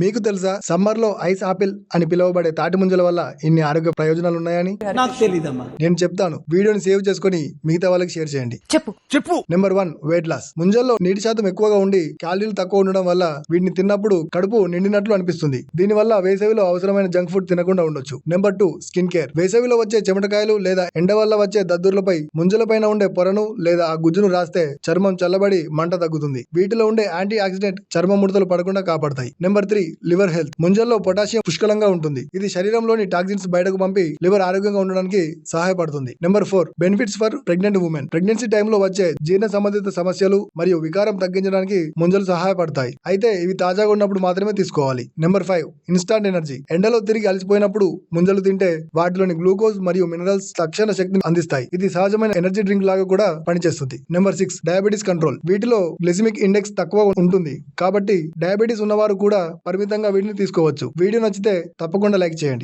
మీకు తెలుసా సమ్మర్ లో ఐస్ ఆపిల్ అని పిలువబడే తాటి ముంజల వల్ల ఇన్ని ఆరోగ్య ప్రయోజనాలు ఉన్నాయని? నాకు తెలీదమ్మా. నేను చెప్తాను, వీడియోని సేవ్ చేసుకుని మిగతా వాళ్ళకి షేర్ చేయండి. చెప్పు. Number 1, weight loss. ముంజల్లో నీటి శాతం ఎక్కువగా ఉండి క్యాలరీలు తక్కువ ఉండడం వల్ల వీటిని తిన్నప్పుడు కడుపు నిండినట్లు అనిపిస్తుంది. దీనివల్ల వేసవిలో అవసరమైన జంక్ ఫుడ్ తినకుండా ఉండొచ్చు. Number 2, skin care. వేసవిలో వచ్చే చెమటకాయలు లేదా ఎండ వల్ల వచ్చే దద్దుర్లపై ముంజల పైన ఉండే పొరను లేదా ఆ గుజ్జును రాస్తే చర్మం చల్లబడి మంట తగ్గుతుంది. వీటిలో ఉండే యాంటీ ఆక్సిడెంట్ చర్మ ముడతలు పడకుండా కాపాడతాయి. Number 3, liver health. ముంజల్లో పొటాషియం పుష్కలంగా ఉంటుంది. ఇది శరీరంలోని టాక్సిన్స్ బయటకు పంపి లివర్ ఆరోగ్యంగా ఉండడానికి సహాయపడుతుంది. Number 4, benefits for pregnant women. Pregnancy టైంలో వచ్చే జీర్ణ సంబంధిత సమస్యలు మరియు వికారం తగ్గించడానికి ముంజలు సహాయపడతాయి. అయితే ఇవి తాజాగా ఉన్నప్పుడు మాత్రమే తీసుకోవాలి. Number 5, instant energy. ఎండలో తిరిగి అలసిపోయినప్పుడు ముంజలు తింటే వాటిలోని గ్లూకోజ్ మరియు మినరల్స్ తక్షణ శక్తిని అందిస్తాయి. ఇది సహజమైన ఎనర్జీ డ్రింక్ లాగా కూడా పనిచేస్తుంది. Number 6, diabetes control. వీటిలో గ్లైసెమిక్ ఇండెక్స్ తక్కువ ఉంటుంది కాబట్టి డయాబెటీస్ ఉన్నవారు కూడా పరిమితంగా వీటిని తీసుకోవచ్చు. వీడియో నచ్చితే తప్పకుండా లైక్ చేయండి.